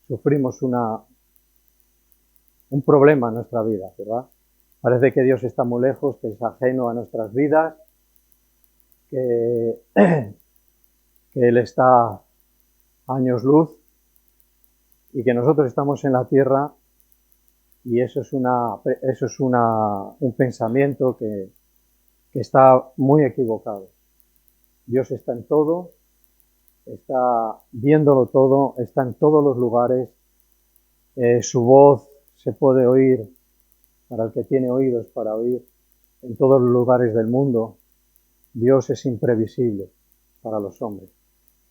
sufrimos un problema en nuestra vida, ¿verdad? Parece que Dios está muy lejos, que es ajeno a nuestras vidas, que Él está a años luz y que nosotros estamos en la tierra, y eso es un pensamiento que está muy equivocado. Dios está en todo, está viéndolo todo, está en todos los lugares. Su voz se puede oír, para el que tiene oídos para oír, en todos los lugares del mundo. Dios es imprevisible para los hombres,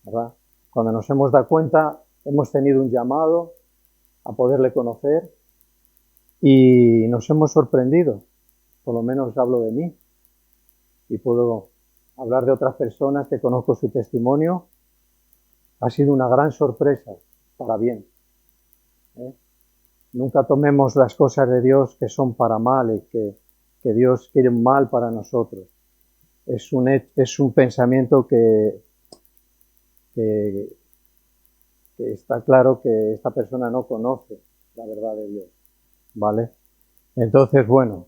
¿verdad? Cuando nos hemos dado cuenta, hemos tenido un llamado a poderle conocer y nos hemos sorprendido. Por lo menos hablo de mí y puedo hablar de otras personas que conozco su testimonio. Ha sido una gran sorpresa para bien. Nunca tomemos las cosas de Dios que son para mal y que Dios quiere mal para nosotros. Es un pensamiento que está claro que esta persona no conoce la verdad de Dios, ¿vale? Entonces, bueno,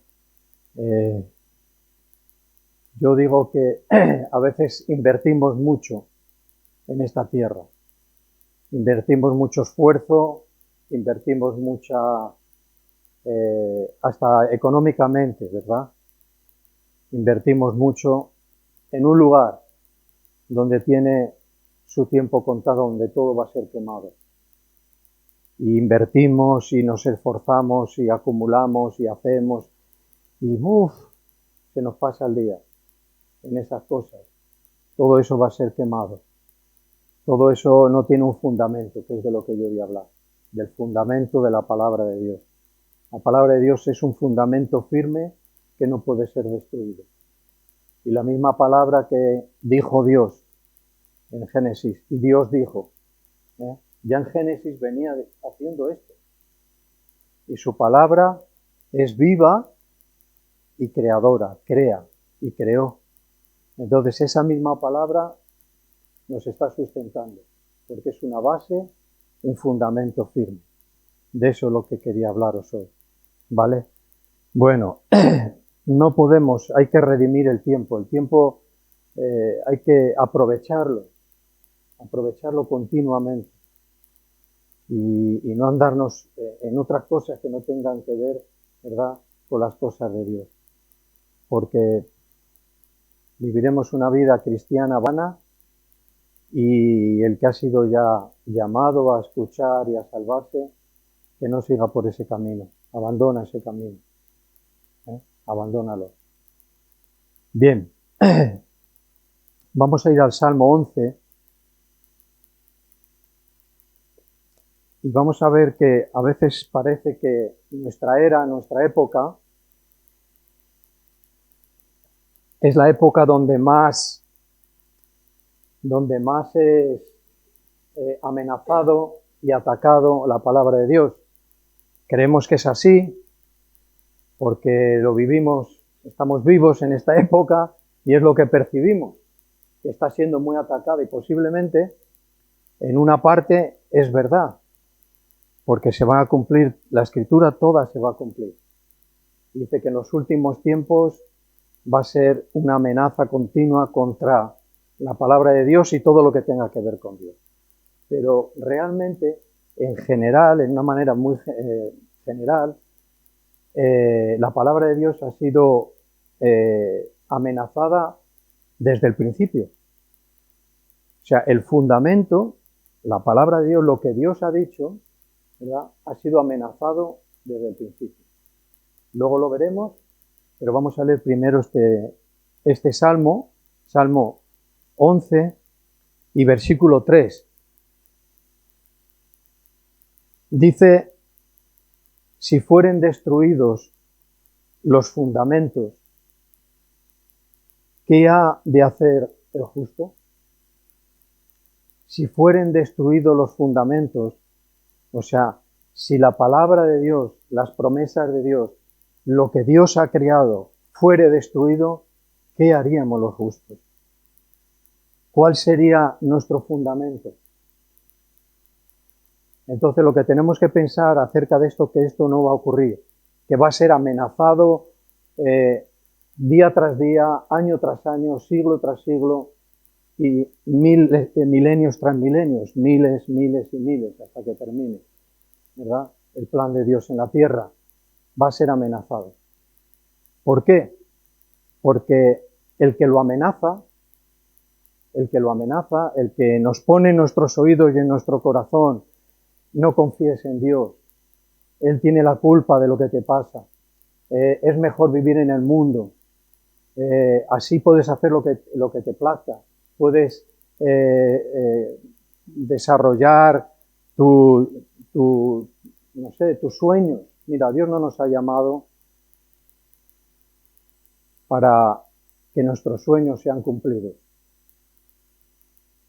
yo digo que a veces invertimos mucho en esta tierra. Invertimos mucho esfuerzo, invertimos hasta económicamente, ¿verdad? Invertimos mucho en un lugar donde tiene su tiempo contado, donde todo va a ser quemado. Y invertimos y nos esforzamos y acumulamos y hacemos y se nos pasa el día en esas cosas. Todo eso va a ser quemado. Todo eso no tiene un fundamento, que es de lo que yo voy a hablar, del fundamento de la palabra de Dios. La palabra de Dios es un fundamento firme que no puede ser destruido. Y la misma palabra que dijo Dios en Génesis, y Dios dijo, ya en Génesis venía haciendo esto. Y su palabra es viva y creadora, crea y creó. Entonces esa misma palabra nos está sustentando, porque es una base, un fundamento firme. De eso es lo que quería hablaros hoy, ¿vale? Bueno, no podemos, hay que redimir el tiempo hay que aprovecharlo continuamente y no andarnos en otras cosas que no tengan que ver, ¿verdad?, con las cosas de Dios, porque viviremos una vida cristiana vana. Y el que ha sido ya llamado a escuchar y a salvarse, que no siga por ese camino. Abandona ese camino. Abandónalo. Bien. Vamos a ir al Salmo 11. Y vamos a ver que a veces parece que nuestra era, nuestra época, es la época donde más es amenazado y atacado la palabra de Dios. Creemos que es así porque lo vivimos, estamos vivos en esta época y es lo que percibimos, que está siendo muy atacada, y posiblemente en una parte es verdad, porque se va a cumplir, la Escritura toda se va a cumplir. Dice que en los últimos tiempos va a ser una amenaza continua contra la palabra de Dios y todo lo que tenga que ver con Dios. Pero realmente, en general, en una manera muy general, la palabra de Dios ha sido amenazada desde el principio. O sea, el fundamento, la palabra de Dios, lo que Dios ha dicho, ¿verdad?, ha sido amenazado desde el principio. Luego lo veremos, pero vamos a leer primero este Salmo, Salmo 11 y versículo 3. Dice: si fueren destruidos los fundamentos, ¿qué ha de hacer el justo? Si fueren destruidos los fundamentos, o sea, si la palabra de Dios, las promesas de Dios, lo que Dios ha creado, fuere destruido, ¿qué haríamos los justos? ¿Cuál sería nuestro fundamento? Entonces lo que tenemos que pensar acerca de esto, que esto no va a ocurrir, que va a ser amenazado día tras día, año tras año, siglo tras siglo, y milenios tras milenios, miles, miles y miles, hasta que termine, ¿verdad? El plan de Dios en la tierra va a ser amenazado. ¿Por qué? Porque el que lo amenaza, el que nos pone en nuestros oídos y en nuestro corazón, no confíes en Dios, Él tiene la culpa de lo que te pasa, es mejor vivir en el mundo, así puedes hacer lo que te plazca, puedes desarrollar no sé, tus sueños. Mira, Dios no nos ha llamado para que nuestros sueños sean cumplidos.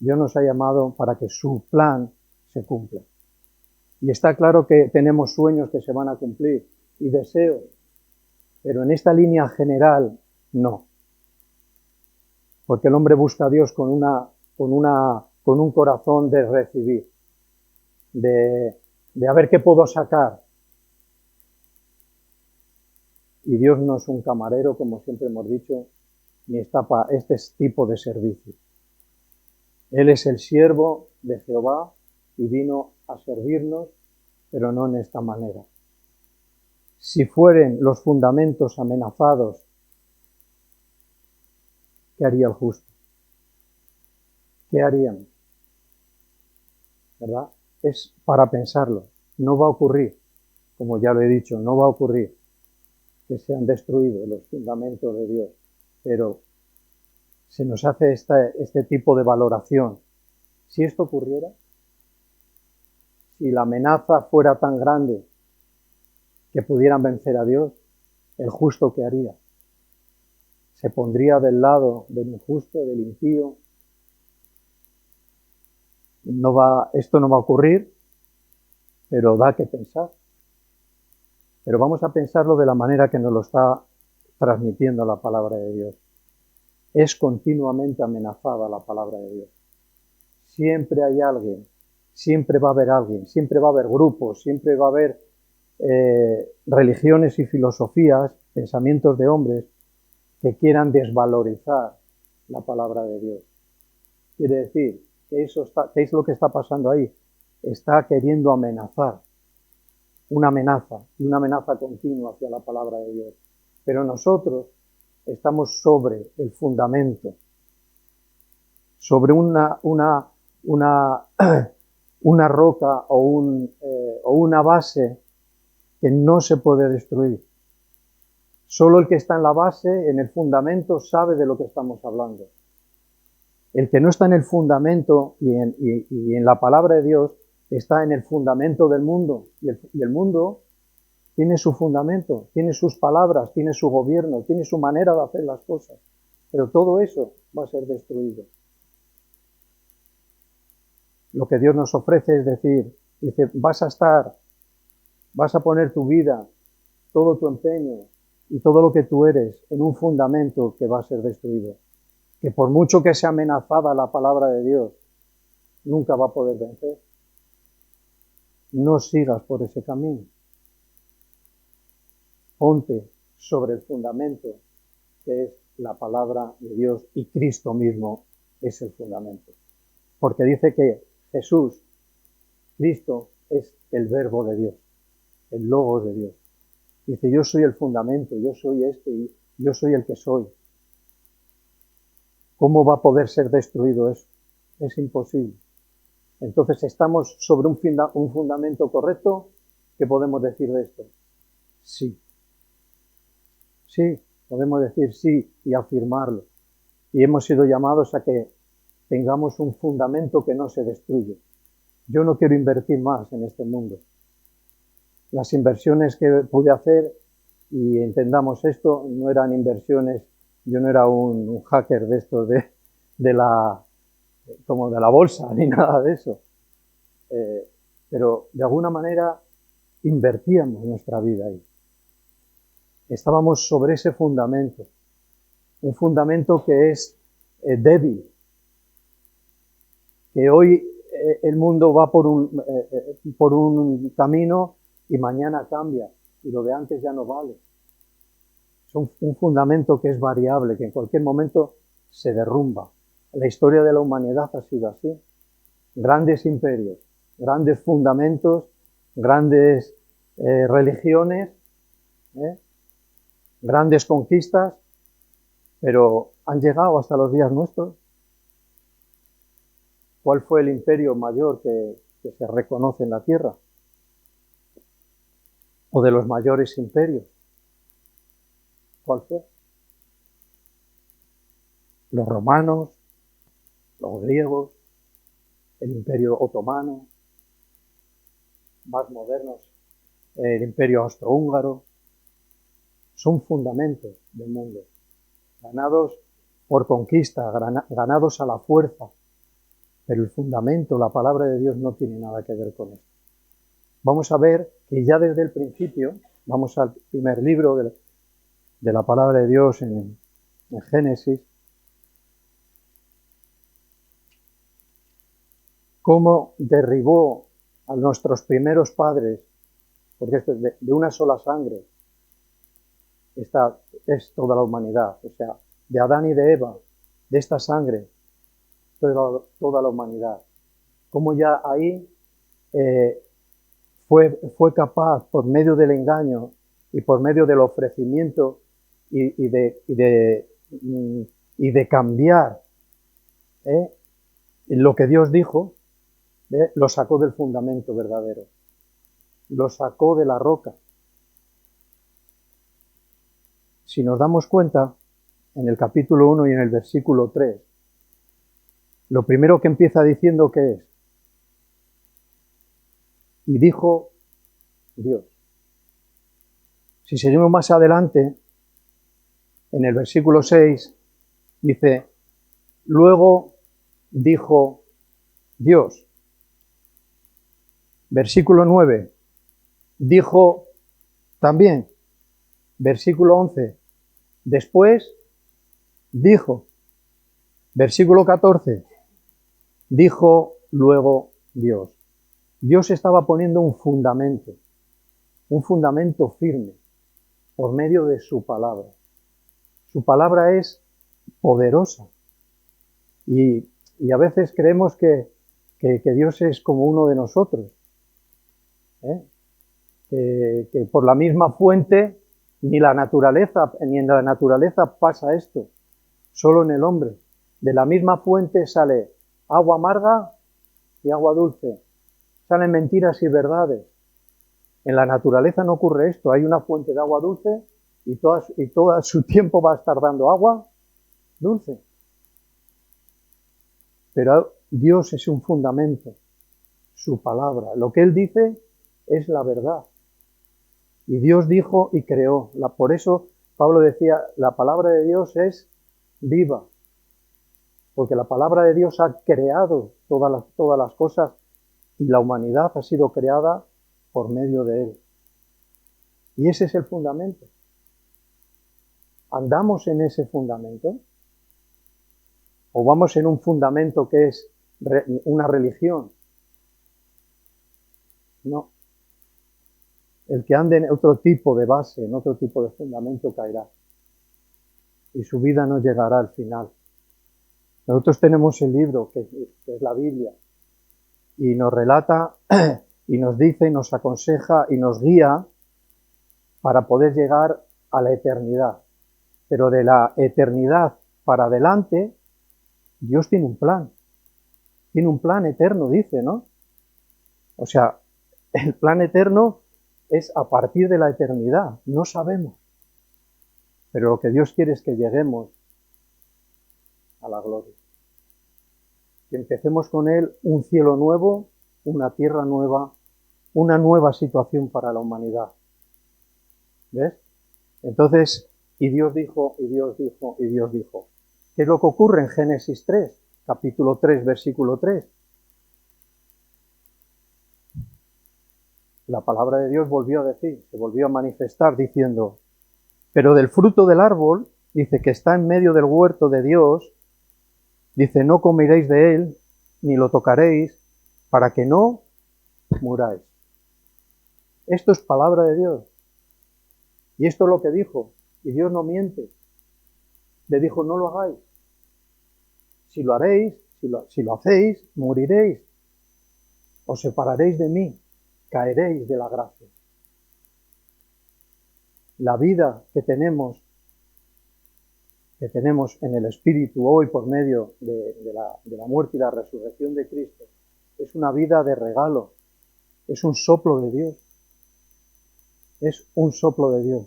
Dios nos ha llamado para que su plan se cumpla. Y está claro que tenemos sueños que se van a cumplir y deseos, pero en esta línea general no. Porque el hombre busca a Dios con un corazón de recibir, de a ver qué puedo sacar. Y Dios no es un camarero, como siempre hemos dicho, ni está para este tipo de servicio. Él es el siervo de Jehová y vino a servirnos, pero no en esta manera. Si fueren los fundamentos amenazados, ¿qué haría el justo? ¿Qué haríamos? ¿Verdad? Es para pensarlo. No va a ocurrir, como ya lo he dicho, no va a ocurrir que sean destruidos los fundamentos de Dios, pero se nos hace este tipo de valoración. Si esto ocurriera, si la amenaza fuera tan grande que pudieran vencer a Dios, el justo ¿qué haría? Se pondría del lado del injusto, del impío. Esto no va a ocurrir, pero da que pensar. Pero vamos a pensarlo de la manera que nos lo está transmitiendo la palabra de Dios. Es continuamente amenazada la palabra de Dios. Siempre hay alguien, siempre va a haber alguien, siempre va a haber grupos, siempre va a haber religiones y filosofías, pensamientos de hombres que quieran desvalorizar la palabra de Dios. Quiere decir que ¿qué es lo que está pasando ahí? Está queriendo amenazar, una amenaza, y una amenaza continua hacia la palabra de Dios. Pero nosotros estamos sobre el fundamento, sobre una roca o una base que no se puede destruir. Solo el que está en la base, en el fundamento, sabe de lo que estamos hablando. El que no está en el fundamento y en la palabra de Dios está en el fundamento del mundo. Y el mundo tiene su fundamento, tiene sus palabras, tiene su gobierno, tiene su manera de hacer las cosas. Pero todo eso va a ser destruido. Lo que Dios nos ofrece es decir, dice, vas a poner tu vida, todo tu empeño y todo lo que tú eres en un fundamento que va a ser destruido. Que por mucho que sea amenazada la palabra de Dios, nunca va a poder vencer. No sigas por ese camino. Ponte sobre el fundamento que es la palabra de Dios y Cristo mismo es el fundamento. Porque dice que Jesús, Cristo, es el verbo de Dios, el logos de Dios. Dice, yo soy el fundamento, yo soy y yo soy el que soy. ¿Cómo va a poder ser destruido eso? Es imposible. Entonces, ¿estamos sobre un fundamento correcto? ¿Qué podemos decir de esto? Sí. Sí, podemos decir sí y afirmarlo. Y hemos sido llamados a que tengamos un fundamento que no se destruye. Yo no quiero invertir más en este mundo. Las inversiones que pude hacer, y entendamos esto, no eran inversiones, yo no era un hacker de estos como de la bolsa, ni nada de eso. Pero de alguna manera invertíamos nuestra vida ahí. Estábamos sobre ese fundamento, un fundamento que es débil, que hoy el mundo va por un camino y mañana cambia y lo de antes ya no vale. Es un fundamento que es variable, que en cualquier momento se derrumba. La historia de la humanidad ha sido así. Grandes imperios, grandes fundamentos, grandes religiones, grandes conquistas, pero han llegado hasta los días nuestros. ¿Cuál fue el imperio mayor que se reconoce en la tierra? ¿O de los mayores imperios? ¿Cuál fue? Los romanos, los griegos, el imperio otomano, más modernos, el imperio austrohúngaro. Son fundamentos del mundo, ganados por conquista, ganados a la fuerza. Pero el fundamento, la palabra de Dios, no tiene nada que ver con esto. Vamos a ver que ya desde el principio, vamos al primer libro de la palabra de Dios en Génesis, cómo derribó a nuestros primeros padres, porque esto es de una sola sangre, esta es toda la humanidad, o sea, de Adán y de Eva, de esta sangre, toda la humanidad. Cómo ya ahí fue capaz, por medio del engaño y por medio del ofrecimiento y de cambiar lo que Dios dijo, lo sacó del fundamento verdadero, lo sacó de la roca. Si nos damos cuenta, en el capítulo 1 y en el versículo 3, lo primero que empieza diciendo que es, y dijo Dios. Si seguimos más adelante, en el versículo 6, dice, luego dijo Dios. Versículo 9, dijo también. Versículo 11, después dijo. Versículo 14, dijo luego Dios. Dios estaba poniendo un fundamento firme, por medio de su palabra. Su palabra es poderosa. Y a veces creemos que Dios es como uno de nosotros. Que por la misma fuente, ni en la naturaleza pasa esto, solo en el hombre. De la misma fuente sale agua amarga y agua dulce. Salen mentiras y verdades. En la naturaleza no ocurre esto. Hay una fuente de agua dulce y todo su tiempo va a estar dando agua dulce. Pero Dios es un fundamento, su palabra. Lo que Él dice es la verdad. Y Dios dijo y creó. Por eso Pablo decía, la palabra de Dios es viva. Porque la palabra de Dios ha creado todas las cosas y la humanidad ha sido creada por medio de Él. Y ese es el fundamento. ¿Andamos en ese fundamento? ¿O vamos en un fundamento que es una religión? No. El que ande en otro tipo de base, en otro tipo de fundamento, caerá. Y su vida no llegará al final. Nosotros tenemos el libro, que es la Biblia, y nos relata, y nos dice, y nos aconseja, y nos guía para poder llegar a la eternidad. Pero de la eternidad para adelante, Dios tiene un plan. Tiene un plan eterno, dice, ¿no? O sea, el plan eterno es a partir de la eternidad. No sabemos. Pero lo que Dios quiere es que lleguemos a la gloria. Que empecemos con Él un cielo nuevo, una tierra nueva, una nueva situación para la humanidad. ¿Ves? Entonces, y Dios dijo, y Dios dijo, y Dios dijo. ¿Qué es lo que ocurre en Génesis 3, capítulo 3, versículo 3? La palabra de Dios volvió a decir, se volvió a manifestar diciendo, pero del fruto del árbol, dice, que está en medio del huerto de Dios, dice, no comeréis de él, ni lo tocaréis, para que no muráis. Esto es palabra de Dios. Y esto es lo que dijo. Y Dios no miente. Le dijo, no lo hagáis. Si lo haréis, si lo hacéis, moriréis. Os separaréis de mí. Caeréis de la gracia. La vida que tenemos en el Espíritu hoy por medio de la muerte y la resurrección de Cristo, es una vida de regalo, es un soplo de Dios, es un soplo de Dios.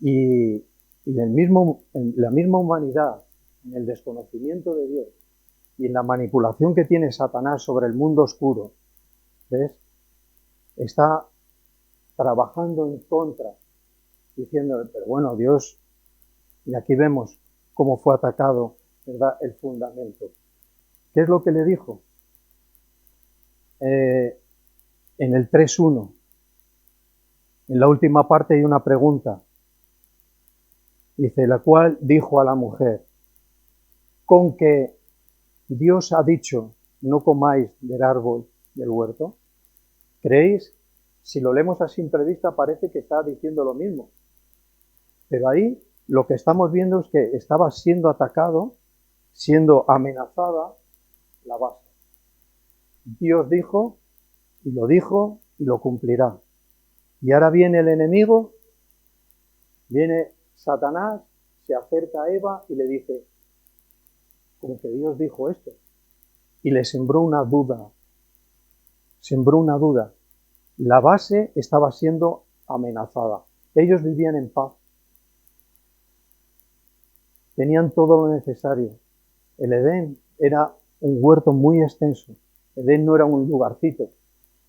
Y en la misma humanidad, en el desconocimiento de Dios y en la manipulación que tiene Satanás sobre el mundo oscuro, ¿ves? Está trabajando en contra, diciendo, pero bueno, Dios, y aquí vemos cómo fue atacado, ¿verdad?, el fundamento. ¿Qué es lo que le dijo? En el 3.1, en la última parte hay una pregunta. Dice, la cual dijo a la mujer, ¿con que Dios ha dicho, no comáis del árbol del huerto? ¿Creéis? Si lo leemos a simple vista parece que está diciendo lo mismo. Pero ahí lo que estamos viendo es que estaba siendo atacado, siendo amenazada la base. Dios dijo y lo cumplirá. Y ahora viene el enemigo, viene Satanás, se acerca a Eva y le dice, como que Dios dijo esto. Y le sembró una duda. Sembró una duda. La base estaba siendo amenazada. Ellos vivían en paz. Tenían todo lo necesario. El Edén era un huerto muy extenso. Edén no era un lugarcito,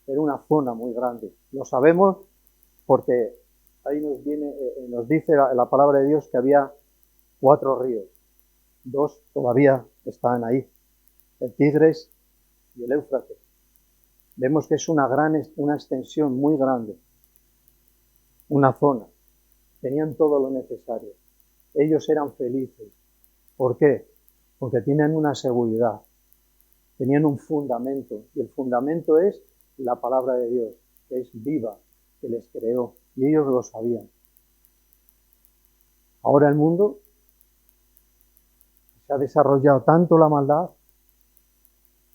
era una zona muy grande. Lo sabemos porque ahí nos dice la palabra de Dios que había 4 ríos. 2 todavía están ahí, el Tigris y el Éufrates. Vemos que es una extensión muy grande, una zona. Tenían todo lo necesario. Ellos eran felices. ¿Por qué? Porque tienen una seguridad, tenían un fundamento, y el fundamento es la palabra de Dios, que es viva, que les creó, y ellos lo sabían. Ahora el mundo se ha desarrollado tanto la maldad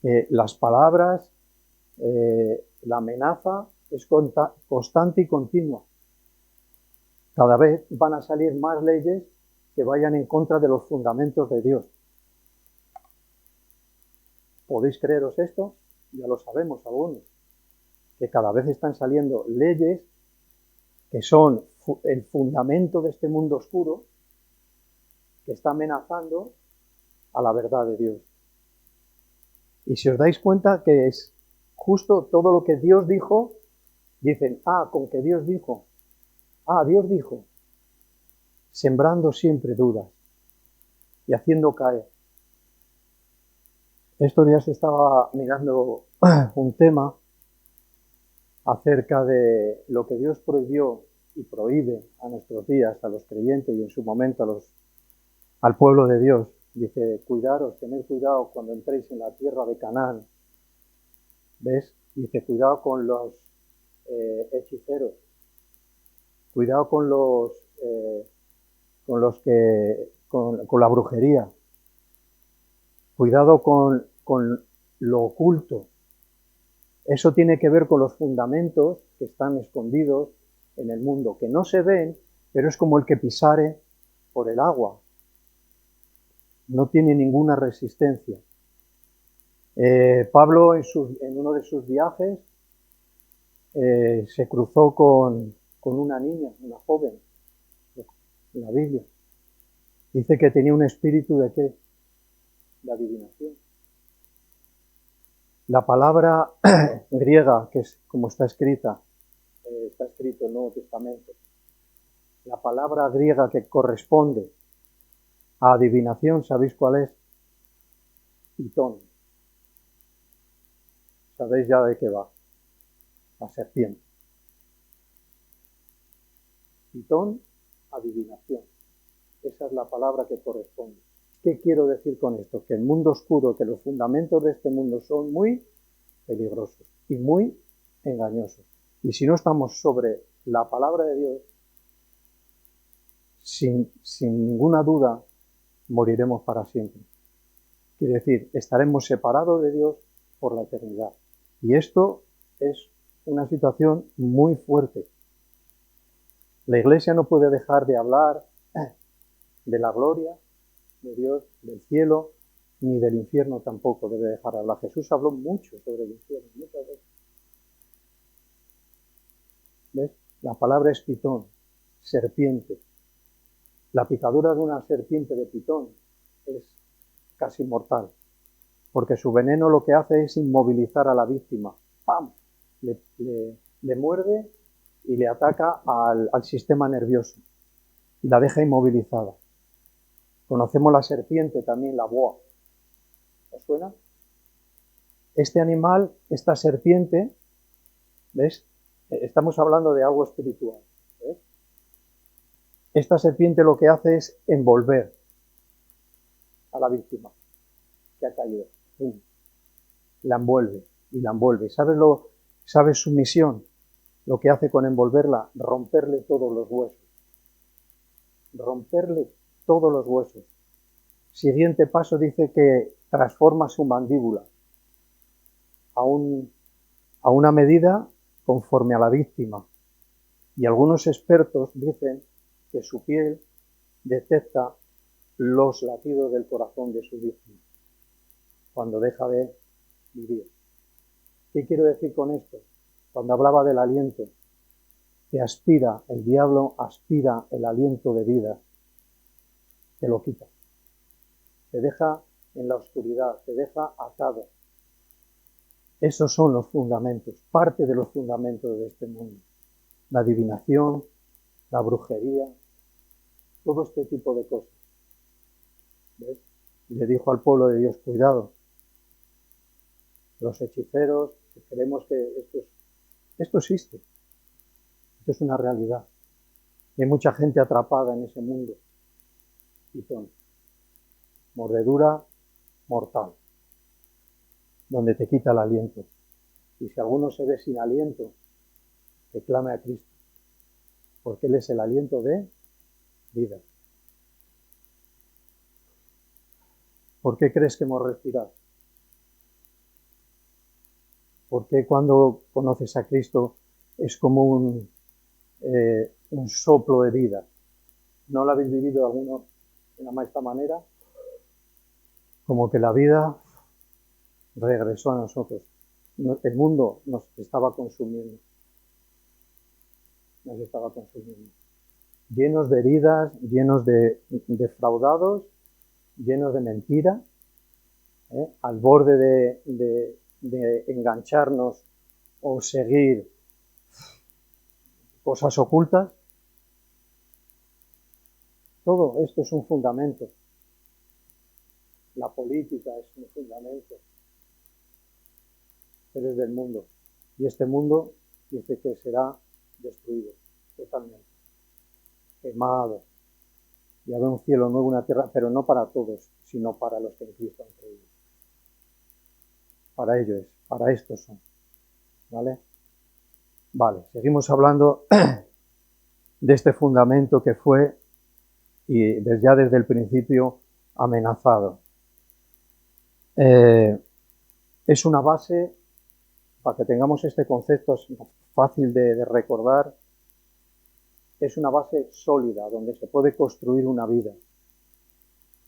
que las palabras, la amenaza es constante y continua. Cada vez van a salir más leyes que vayan en contra de los fundamentos de Dios. ¿Podéis creeros esto? Ya lo sabemos algunos, que cada vez están saliendo leyes que son el fundamento de este mundo oscuro que está amenazando a la verdad de Dios. Y si os dais cuenta que es justo todo lo que Dios dijo, dicen, con que Dios dijo, Dios dijo, sembrando siempre dudas y haciendo caer. Estos días estaba mirando un tema acerca de lo que Dios prohibió y prohíbe a nuestros días, a los creyentes y en su momento al pueblo de Dios. Dice, tened cuidado cuando entréis en la tierra de Canaán. ¿Ves? Dice, cuidado con los hechiceros. Cuidado con con la brujería. Cuidado con lo oculto. Eso tiene que ver con los fundamentos que están escondidos en el mundo, que no se ven, pero es como el que pisare por el agua. No tiene ninguna resistencia. Pablo en uno de sus viajes se cruzó con una niña, una joven, en la Biblia. Dice que tenía un espíritu de ¿qué? De adivinación. La palabra griega, que es como está escrito en el Nuevo Testamento, la palabra griega que corresponde a adivinación, ¿sabéis cuál es? Pitón. ¿Sabéis ya de qué va? La serpiente. Pitón, adivinación. Esa es la palabra que corresponde. ¿Qué quiero decir con esto? Que el mundo oscuro, que los fundamentos de este mundo son muy peligrosos y muy engañosos. Y si no estamos sobre la palabra de Dios, sin ninguna duda, moriremos para siempre. Quiere decir, estaremos separados de Dios por la eternidad. Y esto es una situación muy fuerte. La Iglesia no puede dejar de hablar de la gloria de Dios, del cielo, ni del infierno tampoco debe dejar de hablar. Jesús habló mucho sobre el infierno, muchas veces. ¿Ves? La palabra es pitón, serpiente. La picadura de una serpiente de pitón es casi mortal, porque su veneno lo que hace es inmovilizar a la víctima. ¡Pam! Le muerde y le ataca al sistema nervioso y la deja inmovilizada. Conocemos la serpiente también, la boa. ¿Os suena? Este animal, esta serpiente, ¿ves? Estamos hablando de algo espiritual. ¿Ves? Esta serpiente lo que hace es envolver a la víctima que ha caído. La envuelve y la envuelve. ¿Sabes su misión? Lo que hace con envolverla, romperle todos los huesos. Romperle todos los huesos. Siguiente paso dice que transforma su mandíbula a una medida conforme a la víctima. Y algunos expertos dicen que su piel detecta los latidos del corazón de su víctima cuando deja de vivir. ¿Qué quiero decir con esto? Cuando hablaba del aliento, que aspira, el diablo aspira el aliento de vida, te lo quita. Te deja en la oscuridad, te deja atado. Esos son los fundamentos, parte de los fundamentos de este mundo. La adivinación, la brujería, todo este tipo de cosas. ¿Ves? Y le dijo al pueblo de Dios, cuidado, los hechiceros, si creemos que esto existe, esto es una realidad. Y hay mucha gente atrapada en ese mundo. Pitón. Mordedura mortal, donde te quita el aliento. Y si alguno se ve sin aliento, que clame a Cristo, porque Él es el aliento de vida. ¿Por qué crees que hemos respirado? ¿Por qué cuando conoces a Cristo es como un soplo de vida? ¿No lo habéis vivido alguno de esta manera? Como que la vida regresó a nosotros. El mundo nos estaba consumiendo. Nos estaba consumiendo. Llenos de heridas, llenos de defraudados, llenos de mentira, al borde de engancharnos o seguir cosas ocultas. Todo esto es un fundamento. La política es un fundamento. Pero es del mundo. Y este mundo dice que será destruido totalmente. Quemado. Y habrá un cielo nuevo, una tierra, pero no para todos, sino para los que en Cristo han creído. Para ellos, para estos son. ¿Vale? Vale, seguimos hablando de este fundamento que fue y ya desde el principio amenazado. Es una base, para que tengamos este concepto fácil de recordar, es una base sólida donde se puede construir una vida.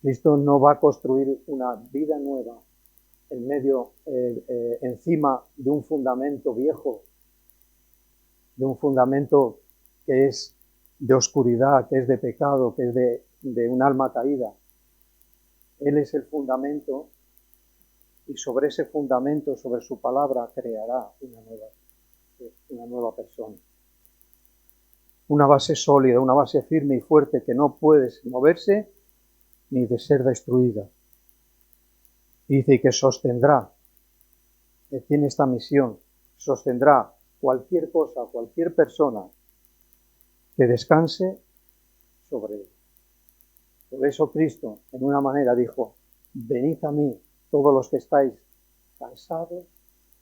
Cristo no va a construir una vida nueva en medio, encima de un fundamento viejo, de un fundamento que es de oscuridad, que es de pecado, que es de un alma caída. Él es el fundamento y sobre ese fundamento, sobre su palabra, creará una nueva persona. Una base sólida, una base firme y fuerte que no puede moverse ni de ser destruida. Y dice que sostendrá, que tiene esta misión, sostendrá cualquier cosa, cualquier persona que descanse sobre él. Por eso Cristo, en una manera, dijo, venid a mí, todos los que estáis cansados,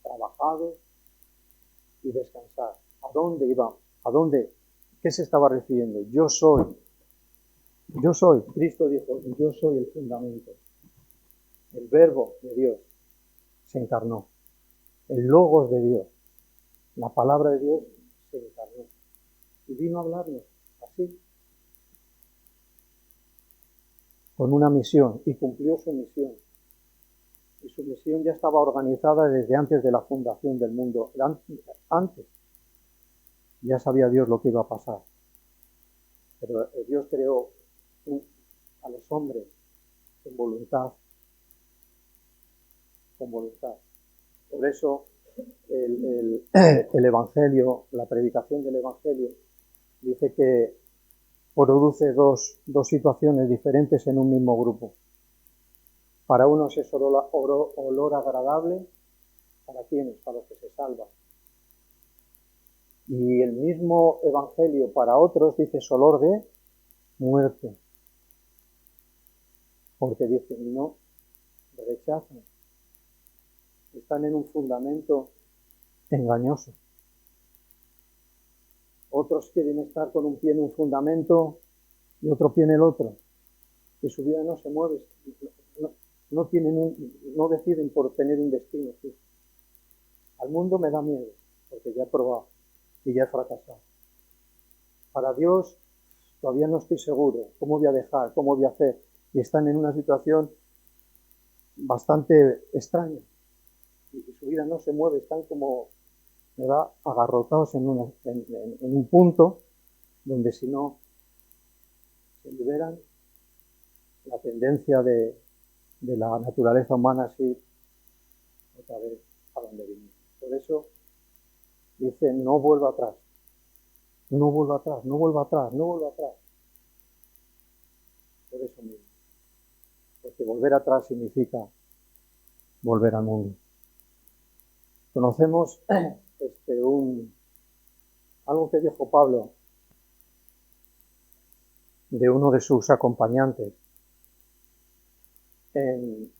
trabajados y descansar. ¿A dónde iba? ¿A dónde? ¿Qué se estaba refiriendo? Yo soy. Cristo dijo, yo soy el fundamento. El verbo de Dios se encarnó. El logos de Dios, la palabra de Dios se encarnó. Y vino a hablarnos así, con una misión, y cumplió su misión. Y su misión ya estaba organizada desde antes de la fundación del mundo. Antes ya sabía Dios lo que iba a pasar. Pero Dios creó a los hombres con voluntad. Por eso el Evangelio, la predicación del Evangelio, dice que produce dos situaciones diferentes en un mismo grupo. Para unos es olor agradable, ¿para quiénes? Para los que se salvan. Y el mismo Evangelio para otros dice es olor de muerte. Porque dicen, no, rechazan. Están en un fundamento engañoso. Otros quieren estar con un pie en un fundamento y otro pie en el otro. Y su vida no se mueve. No deciden por tener un destino fijo. Al mundo me da miedo, porque ya he probado y ya he fracasado. Para Dios todavía no estoy seguro. ¿Cómo voy a dejar? ¿Cómo voy a hacer? Y están en una situación bastante extraña. Y su vida no se mueve, están como, ¿verdad?, agarrotados en un punto donde si no se liberan, la tendencia de la naturaleza humana es ir otra vez a donde vinimos. Por eso dice, no vuelva atrás. No vuelva atrás, no vuelva atrás, no vuelva atrás. Por eso mismo. Porque volver atrás significa volver al mundo. Conocemos algo que dijo Pablo de uno de sus acompañantes en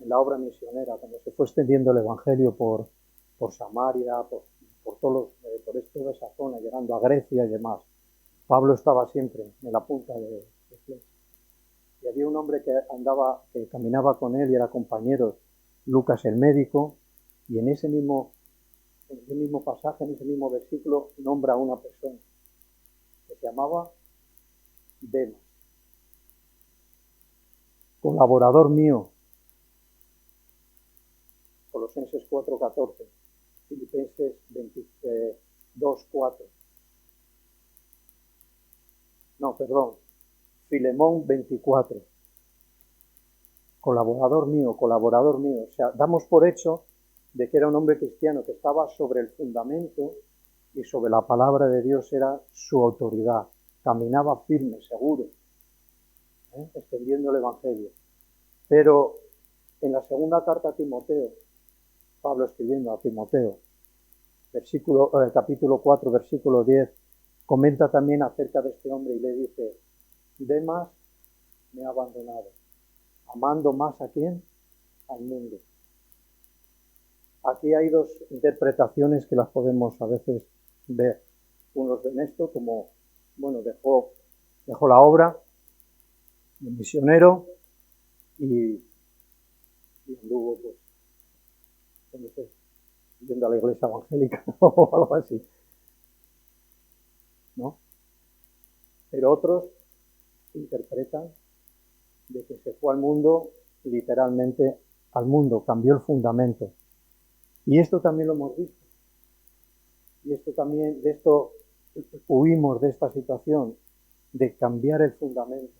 la obra misionera, cuando se fue extendiendo el Evangelio por Samaria, por toda esa zona, llegando a Grecia y demás. Pablo estaba siempre en la punta de flecha. Y había un hombre que caminaba con él y era compañero, Lucas el médico, y en ese mismo pasaje, en ese mismo versículo, nombra a una persona que se llamaba Demas, colaborador mío. Colosenses 4:14, Filipenses 2:4. Filemón 24. Colaborador mío. O sea, damos por hecho de que era un hombre cristiano que estaba sobre el fundamento y sobre la palabra de Dios era su autoridad. Caminaba firme, seguro, extendiendo el Evangelio. Pero en la segunda carta a Timoteo, Pablo escribiendo a Timoteo, capítulo 4, versículo 10, comenta también acerca de este hombre y le dice, Demas me ha abandonado, amando más a quién, al mundo. Aquí hay dos interpretaciones que las podemos a veces ver. Unos ven esto como, bueno, dejó la obra de misionero y anduvo, pues, no sé, yendo a la iglesia evangélica o algo así, ¿no? Pero otros interpretan de que se fue al mundo, literalmente al mundo, cambió el fundamento. Y esto también lo hemos visto. Y de esto huimos de esta situación, de cambiar el fundamento.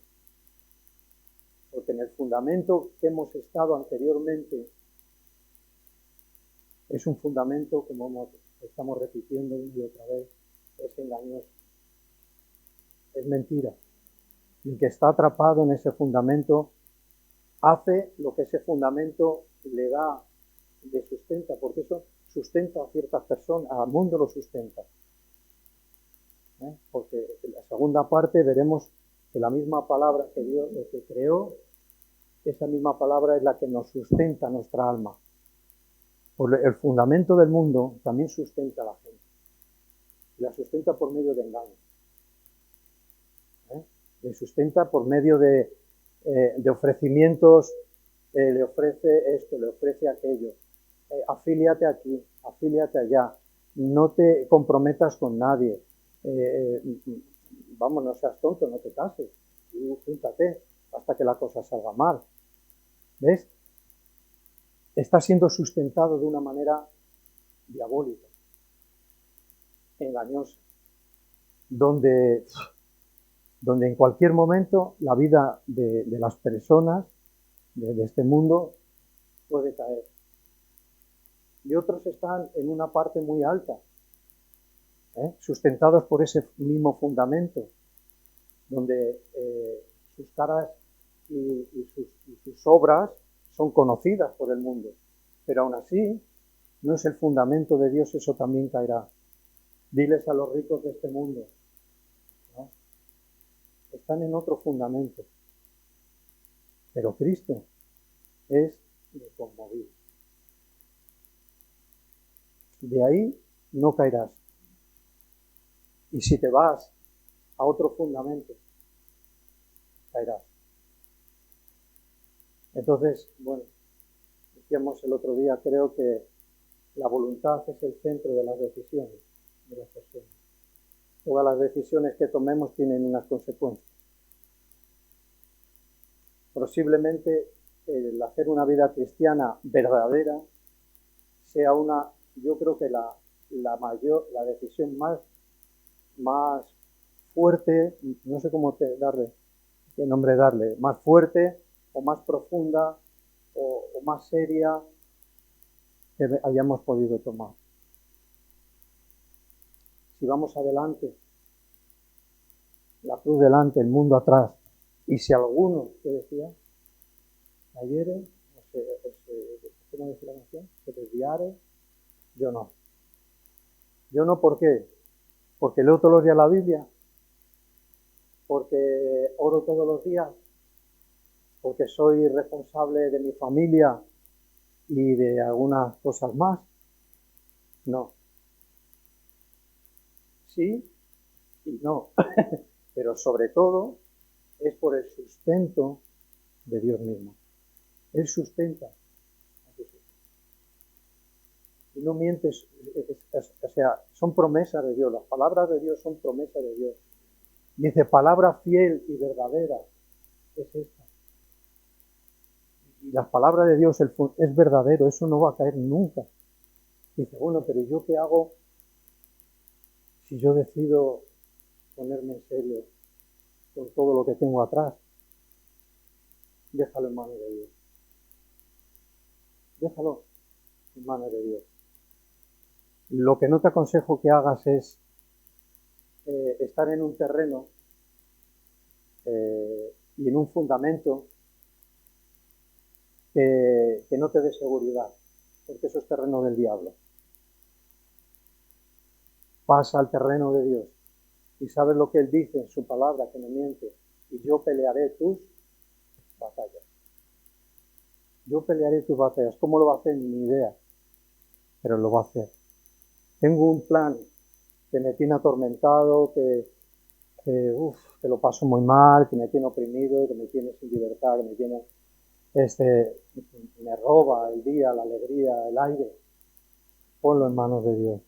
Porque en el fundamento que hemos estado anteriormente es un fundamento, como estamos repitiendo una y otra vez, es engañoso. Es mentira. Y el que está atrapado en ese fundamento hace lo que ese fundamento le sustenta, porque eso sustenta a ciertas personas, al mundo lo sustenta. Porque en la segunda parte veremos que la misma palabra que Dios, el que creó, esa misma palabra es la que nos sustenta nuestra alma. El fundamento del mundo también sustenta a la gente. Y la sustenta por medio de engaños. Le sustenta por medio de ofrecimientos. Le ofrece esto, le ofrece aquello. Afíliate aquí, afíliate allá. No te comprometas con nadie. Vamos, no seas tonto, no te cases. Júntate hasta que la cosa salga mal. ¿Ves? Está siendo sustentado de una manera diabólica, engañosa, donde en cualquier momento la vida de las personas de este mundo puede caer. Y otros están en una parte muy alta, sustentados por ese mismo fundamento, donde sus caras y sus obras son conocidas por el mundo. Pero aún así, no es el fundamento de Dios, eso también caerá. Diles a los ricos de este mundo, ¿no? Están en otro fundamento. Pero Cristo es inconmovible. De ahí no caerás. Y si te vas a otro fundamento, caerás. Entonces, bueno, decíamos el otro día, creo que la voluntad es el centro de las decisiones de las personas. Todas las decisiones que tomemos tienen unas consecuencias. Posiblemente el hacer una vida cristiana verdadera sea yo creo que la decisión más fuerte, no sé qué nombre darle, más fuerte o más profunda o más seria que hayamos podido tomar. Si vamos adelante, la cruz delante, el mundo atrás, y si alguno, ¿qué decía? Cayere, ¿cómo dice la canción? Se desviare, yo no. Yo no, ¿por qué? Porque leo todos los días la Biblia, porque oro todos los días, porque soy responsable de mi familia y de algunas cosas más. No. Sí y no. Pero sobre todo es por el sustento de Dios mismo. Él sustenta a sus hijos. Y no mientes, o sea, son promesas de Dios. Las palabras de Dios son promesas de Dios. Dice, palabra fiel y verdadera es esta. Y las palabras de Dios es verdadero, eso no va a caer nunca. Dice, bueno, pero ¿yo qué hago si yo decido ponerme en serio con todo lo que tengo atrás? Déjalo en manos de Dios. Déjalo en manos de Dios. Lo que no te aconsejo que hagas es estar en un terreno y en un fundamento que no te dé seguridad, porque eso es terreno del diablo. Pasa al terreno de Dios y sabes lo que Él dice en su palabra, que no miente, y yo pelearé tus batallas. Yo pelearé tus batallas. ¿Cómo lo va a hacer? Ni idea, pero lo va a hacer. Tengo un plan que me tiene atormentado, que lo paso muy mal, que me tiene oprimido, que me tiene sin libertad, que me tiene, me roba el día, la alegría, el aire. Ponlo en manos de Dios.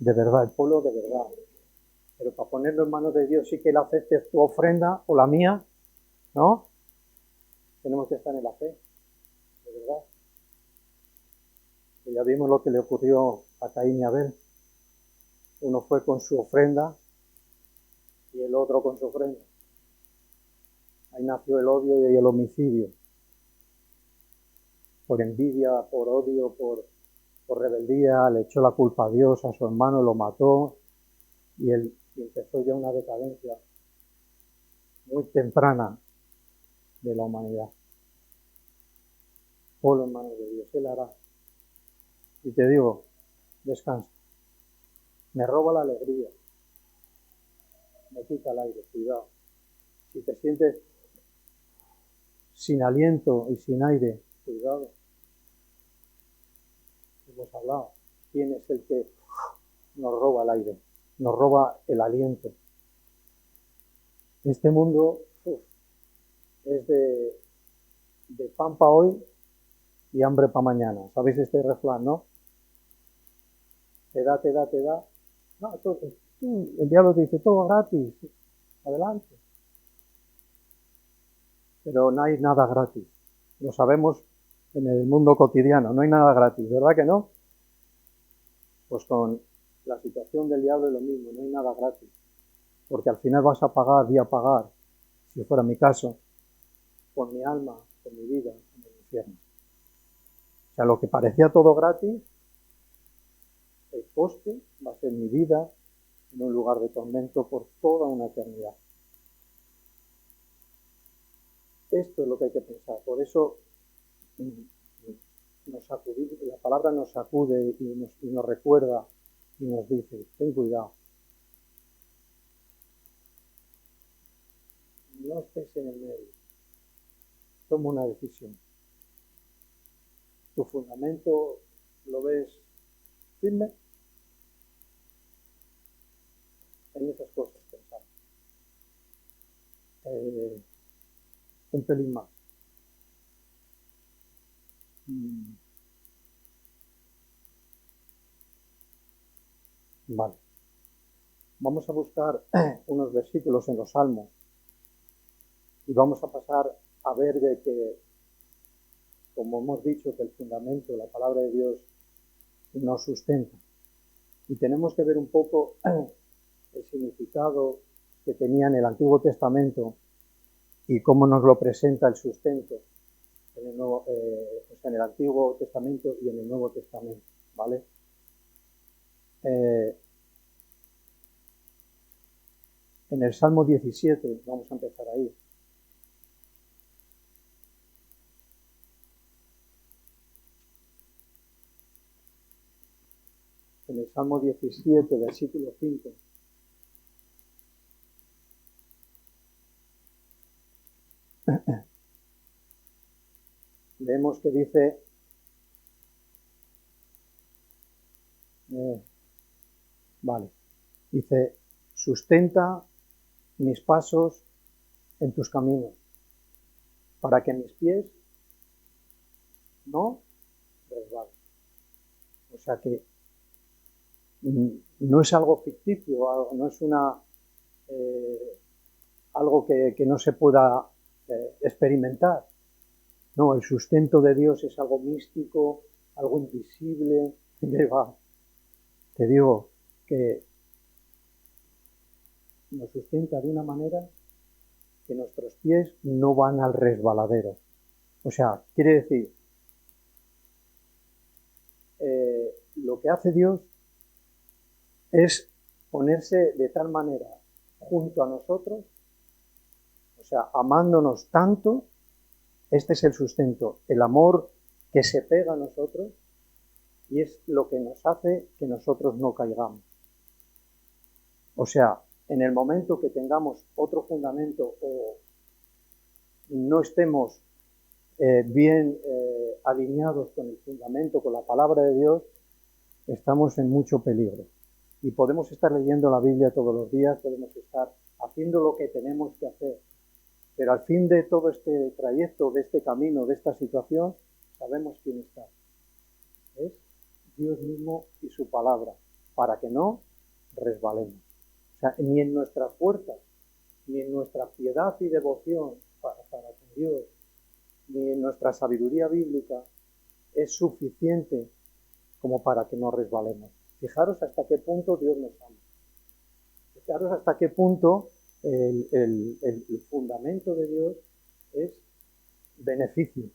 De verdad, ponlo de verdad. Pero para ponerlo en manos de Dios sí que Él acepte tu ofrenda o la mía, ¿no? Tenemos que estar en la fe, de verdad. Y ya vimos lo que le ocurrió a Caín y Abel. Uno fue con su ofrenda y el otro con su ofrenda. Ahí nació el odio y el homicidio. Por envidia, por odio, por rebeldía, le echó la culpa a Dios, a su hermano, lo mató y empezó ya una decadencia muy temprana de la humanidad. Ponlo en manos de Dios, Él hará. Y te digo, descansa. Me roba la alegría. Me quita el aire, cuidado. Si te sientes sin aliento y sin aire, cuidado. hemos hablado. ¿Quién es el que nos roba el aire, nos roba el aliento? Este mundo es de pan para hoy y hambre para mañana. ¿Sabéis este refrán, no? Te da, te da, te da. No, el diablo te dice todo gratis, adelante. Pero no hay nada gratis. Lo sabemos en el mundo cotidiano, no hay nada gratis, ¿verdad que no? Pues con la situación del diablo es lo mismo, no hay nada gratis. Porque al final vas a pagar, voy a pagar, si fuera mi caso, con mi alma, con mi vida, en el infierno. O sea, lo que parecía todo gratis, el coste va a ser mi vida en un lugar de tormento por toda una eternidad. Esto es lo que hay que pensar. Por eso la palabra nos sacude y nos recuerda y nos dice, ten cuidado. No estés en el medio. Toma una decisión. ¿Tu fundamento lo ves firme? En esas cosas pensar. Un pelín más. Vale. Vamos a buscar unos versículos en los Salmos y vamos a pasar a ver de que, como hemos dicho, que el fundamento, la palabra de Dios, nos sustenta. Y tenemos que ver un poco el significado que tenía en el Antiguo Testamento y cómo nos lo presenta el sustento en el, en el Antiguo Testamento y en el Nuevo Testamento, ¿vale? En el Salmo 17, vamos a empezar ahí. En el Salmo 17, versículo 5. Leemos que dice, dice, sustenta mis pasos en tus caminos, para que mis pies no resbalen. O sea que no es algo ficticio, no es algo que no se pueda experimentar. No, el sustento de Dios es algo místico, algo invisible. Te digo que nos sustenta de una manera que nuestros pies no van al resbaladero. O sea, quiere decir, lo que hace Dios es ponerse de tal manera junto a nosotros, o sea, amándonos tanto. Este es el sustento, el amor que se pega a nosotros y es lo que nos hace que nosotros no caigamos. O sea, en el momento que tengamos otro fundamento o no estemos bien alineados con el fundamento, con la palabra de Dios, estamos en mucho peligro. Y podemos estar leyendo la Biblia todos los días, podemos estar haciendo lo que tenemos que hacer. Pero al fin de todo este trayecto, de este camino, de esta situación, sabemos quién está. Es Dios mismo y su palabra, para que no resbalemos. O sea, ni en nuestras fuerzas, ni en nuestra piedad y devoción para con Dios, ni en nuestra sabiduría bíblica, es suficiente como para que no resbalemos. Fijaros hasta qué punto Dios nos ama. Fijaros hasta qué punto el fundamento de Dios es beneficio.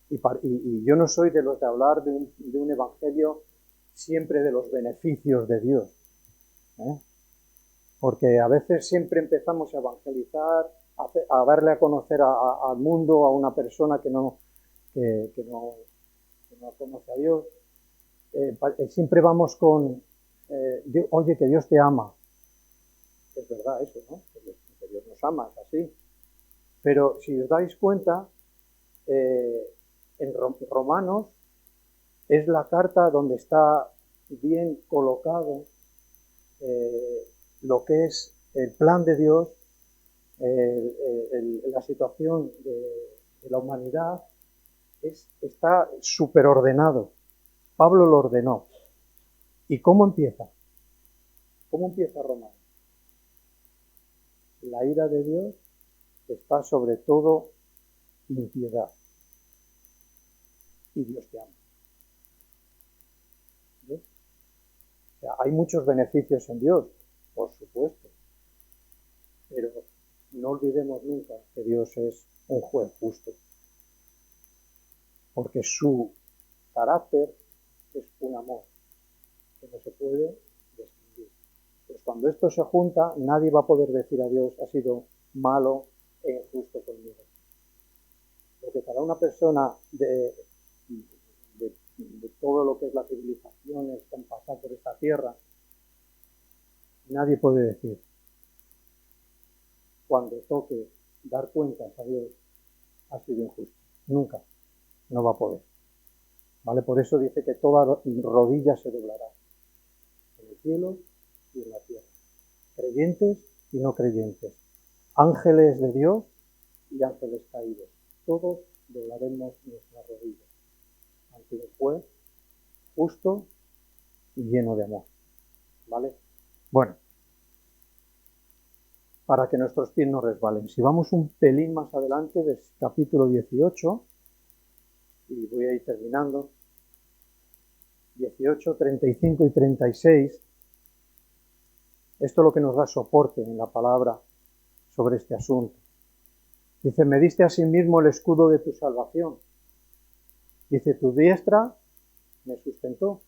Y yo no soy de los de hablar de un evangelio siempre de los beneficios de Dios, porque a veces siempre empezamos a evangelizar, a darle a conocer al mundo, a una persona que no conoce a Dios. Siempre vamos con, oye, que Dios te ama. Es verdad eso, ¿no? Que Dios nos ama, es así. Pero si os dais cuenta, en Romanos Es la carta donde está bien colocado lo que es el plan de Dios, la situación de la humanidad, está súper ordenado. Pablo lo ordenó. ¿Y cómo empieza? ¿Cómo empieza Romanos? La ira de Dios está sobre todo impiedad. Y Dios te ama. ¿Ves? O sea, hay muchos beneficios en Dios, por supuesto. Pero no olvidemos nunca que Dios es un juez justo. Porque su carácter es un amor que no se puede distinguir. Pues cuando esto se junta, nadie va a poder decir a Dios, ha sido malo e injusto conmigo. Porque cada una persona de todo lo que es la civilización que han pasado por esta tierra, nadie puede decir, cuando toque dar cuentas a Dios, ha sido injusto. Nunca. No va a poder. ¿Vale? Por eso dice que toda rodilla se doblará. En el cielo y en la tierra. Creyentes y no creyentes. Ángeles de Dios y ángeles caídos. Todos doblaremos nuestras rodillas ante un juez justo y lleno de amor. ¿Vale? Bueno, para que nuestros pies no resbalen. Si vamos un pelín más adelante, del capítulo 18, y voy a ir terminando, 18, 35 y 36, esto es lo que nos da soporte en la palabra sobre este asunto. Dice, me diste a sí mismo el escudo de tu salvación. Dice, tu diestra me sustentó.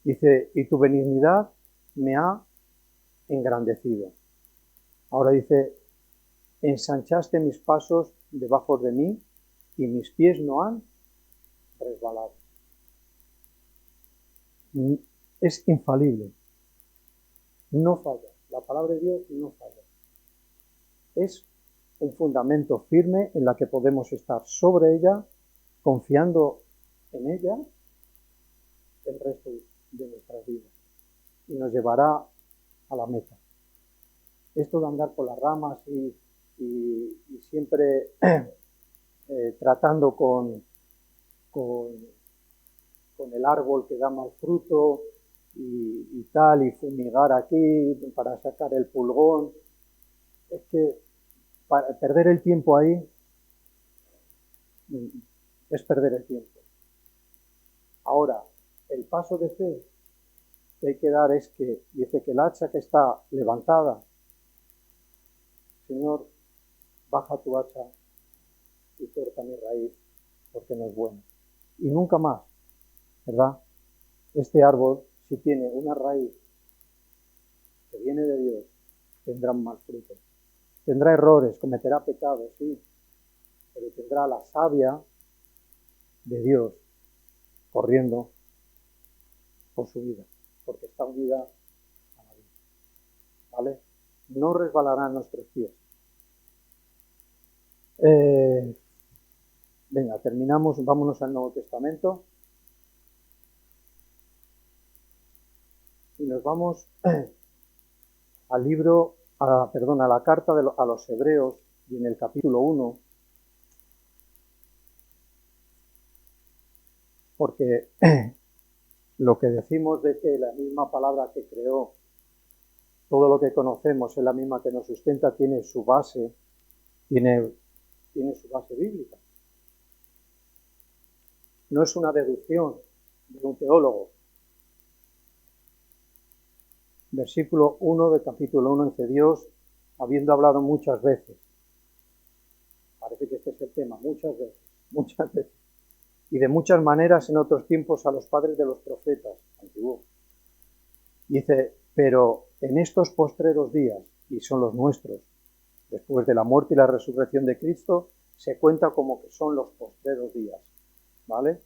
Dice, y tu benignidad me ha engrandecido. Ahora dice, ensanchaste mis pasos debajo de mí y mis pies no han resbalado. Es infalible. No falla. La palabra de Dios no falla. Es un fundamento firme en la que podemos estar sobre ella, confiando en ella el resto de nuestras vidas. Y nos llevará a la meta. Esto de andar por las ramas y siempre tratando con el árbol que da mal fruto y tal, y fumigar aquí para sacar el pulgón, es que para perder el tiempo ahí es perder el tiempo. Ahora, el paso de fe que hay que dar es que, dice que el hacha que está levantada, Señor, baja tu hacha y corta mi raíz, porque no es bueno. Y nunca más, ¿verdad? Este árbol, si tiene una raíz que viene de Dios, tendrá un mal fruto. Tendrá errores, cometerá pecados, sí, pero tendrá la savia de Dios corriendo por su vida, porque está unida a la vida. ¿Vale? No resbalarán nuestros pies. Venga, terminamos, vámonos al Nuevo Testamento. Y nos vamos al libro, a la carta a los Hebreos, y en el capítulo 1, porque lo que decimos de que la misma palabra que creó todo lo que conocemos es la misma que nos sustenta, tiene su base, tiene su base bíblica. No es una deducción de un teólogo. Versículo 1 del capítulo 1, dice Dios, habiendo hablado muchas veces. Parece que este es el tema, muchas veces. Y de muchas maneras en otros tiempos a los padres de los profetas antiguos. Dice, pero en estos postreros días, y son los nuestros, después de la muerte y la resurrección de Cristo, se cuenta como que son los postreros días. ¿Vale?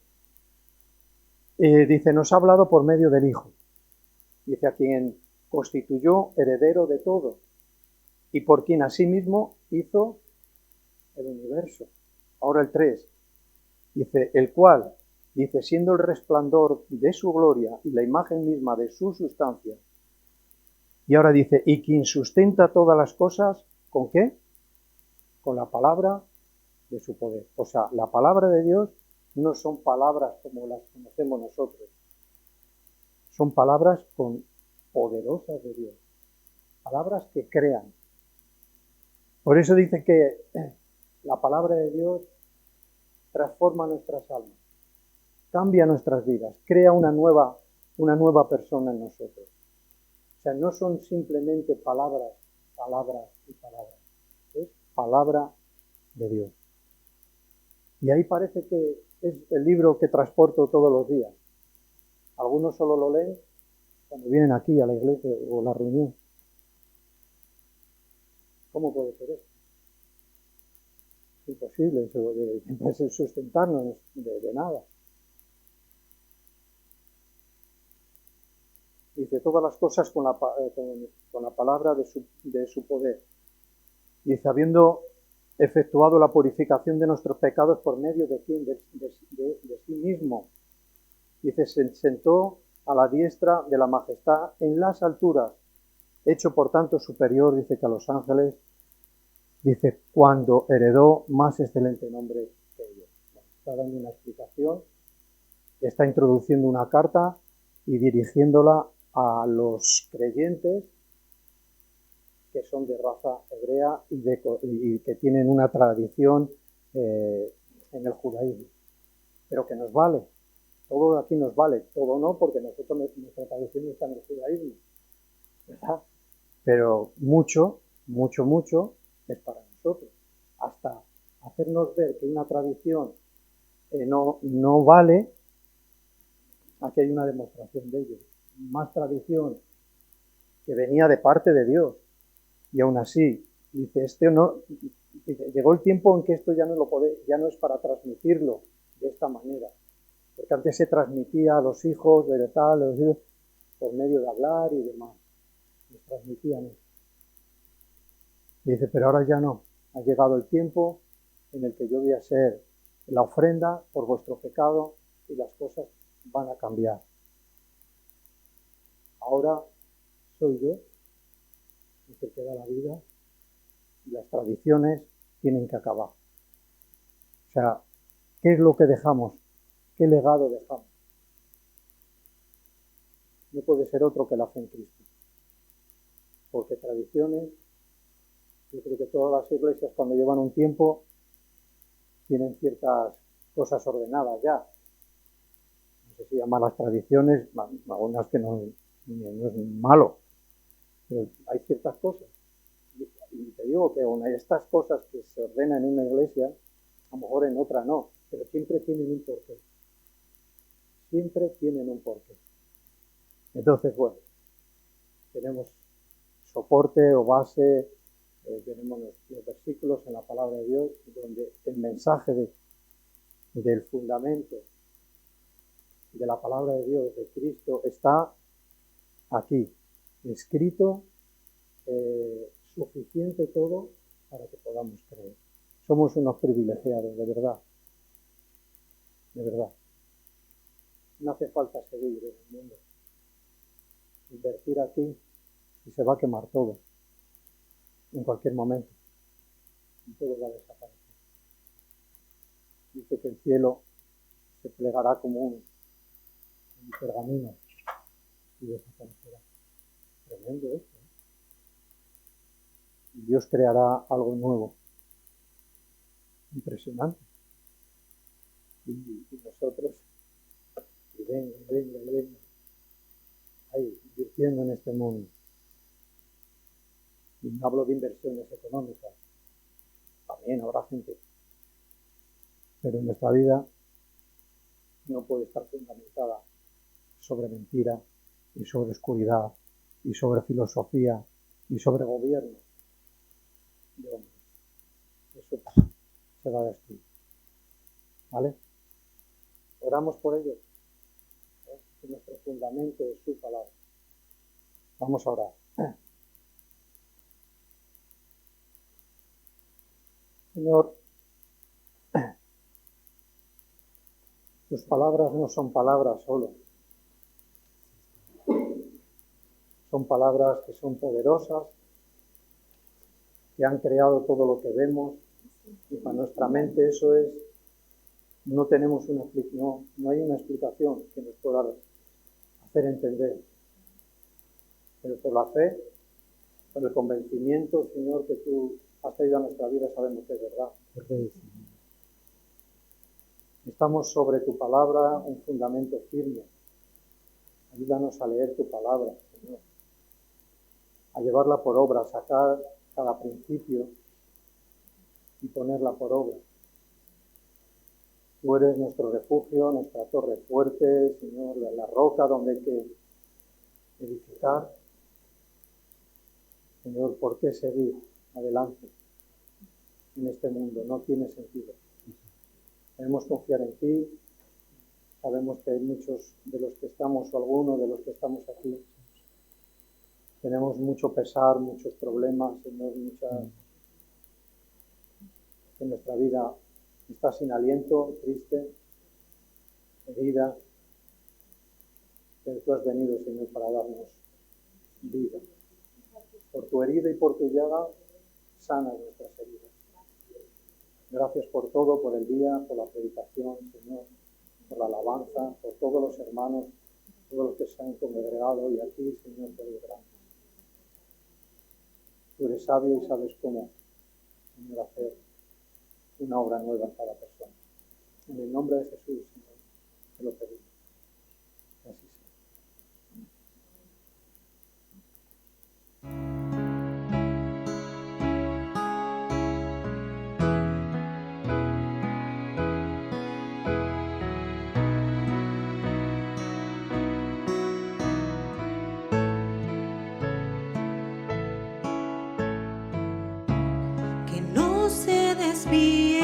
Dice, nos ha hablado por medio del Hijo. Dice, a quien constituyó heredero de todo y por quien asimismo hizo el universo. Ahora el 3. Dice, el cual Dice, siendo el resplandor de su gloria y la imagen misma de su sustancia. Y ahora dice, y quien sustenta todas las cosas, ¿con qué? Con la palabra de su poder. O sea, la palabra de Dios no son palabras como las conocemos nosotros. Son palabras poderosas de Dios. Palabras que crean. Por eso dice que la palabra de Dios transforma nuestras almas, cambia nuestras vidas, crea una nueva persona en nosotros. O sea, no son simplemente palabras y palabras. Es palabra de Dios. Y ahí parece que es el libro que transporto todos los días. Algunos solo lo leen cuando vienen aquí a la iglesia o a la reunión. ¿Cómo puede ser esto? Es imposible eso de sustentarnos de nada. Dice todas las cosas con la palabra de su poder. Dice, habiendo efectuado la purificación de nuestros pecados por medio de quién, de sí mismo. Dice, se sentó a la diestra de la majestad en las alturas, hecho por tanto superior, dice, que a los ángeles, dice, cuando heredó más excelente nombre que ellos. Bueno, está dando una explicación, está introduciendo una carta y dirigiéndola a los creyentes que son de raza hebrea y que tienen una tradición en el judaísmo, pero que nos vale, todo aquí nos vale, todo no, porque nuestra tradición está en el judaísmo, ¿verdad? Pero mucho es para nosotros, hasta hacernos ver que una tradición no vale, aquí hay una demostración de ello, más tradición que venía de parte de Dios. Y aún así, dice, llegó el tiempo en que esto ya no es para transmitirlo de esta manera. Porque antes se transmitía a los hijos de tal, los hijos, por medio de hablar y demás. Les transmitían eso. Dice, pero ahora ya no. Ha llegado el tiempo en el que yo voy a ser la ofrenda por vuestro pecado y las cosas van a cambiar. Ahora soy yo el que da la vida y las tradiciones tienen que acabar. O sea, ¿qué es lo que dejamos? ¿Qué legado dejamos? No puede ser otro que la fe en Cristo. Porque tradiciones, yo creo que todas las iglesias cuando llevan un tiempo tienen ciertas cosas ordenadas ya. No sé si llaman las tradiciones, algunas que no es malo, pero hay ciertas cosas. Y te digo que aún hay estas cosas que se ordenan en una iglesia, a lo mejor en otra no, pero siempre tienen un porqué. Siempre tienen un porqué. Entonces, bueno, tenemos soporte o base, tenemos los versículos en la palabra de Dios, donde el mensaje del fundamento de la palabra de Dios, de Cristo, está aquí, escrito, suficiente todo para que podamos creer. Somos unos privilegiados, de verdad. De verdad. No hace falta seguir en el mundo. Invertir aquí y se va a quemar todo. En cualquier momento. Y todo va a desaparecer. Dice que el cielo se plegará como un pergamino y desaparecerá. Tremendo esto, ¿eh? Y Dios creará algo nuevo. Impresionante. Y nosotros, y venga, ahí, invirtiendo en este mundo. Y no hablo de inversiones económicas, también habrá gente, pero nuestra vida no puede estar fundamentada sobre mentira y sobre oscuridad y sobre filosofía y sobre gobierno de hombres. Eso se va a destruir. ¿Vale? Oramos por ello. Que nuestro fundamento es su palabra. Vamos a orar. Señor, Tus palabras no son palabras solo. Son palabras que son poderosas, que han creado todo lo que vemos, y para nuestra mente eso es, no tenemos no hay una explicación que nos pueda hacer entender. Pero por la fe, por el convencimiento, Señor, que tú has traído a nuestra vida, sabemos que es verdad. Estamos sobre tu palabra, un fundamento firme. Ayúdanos a leer tu palabra, Señor, a llevarla por obra, a sacar cada principio y ponerla por obra. Tú eres nuestro refugio, nuestra torre fuerte, Señor, la roca donde hay que edificar. Señor, ¿por qué seguir adelante en este mundo? No tiene sentido. Debemos confiar en ti. Sabemos que hay muchos de los que estamos, o algunos de los que estamos aquí, tenemos mucho pesar, muchos problemas, Señor, que nuestra vida está sin aliento, triste, herida, pero tú has venido, Señor, para darnos vida. Por tu herida y por tu llaga, sanas nuestras heridas. Gracias por todo, por el día, por la predicación, Señor, por la alabanza, por todos los hermanos, todos los que se han congregado, y aquí, Señor, te doy gracias. Tú eres sabio y sabes cómo, Señor, hacer una obra nueva en cada persona. En el nombre de Jesús, Señor, te lo pedimos. Así sea. Que no se desvíe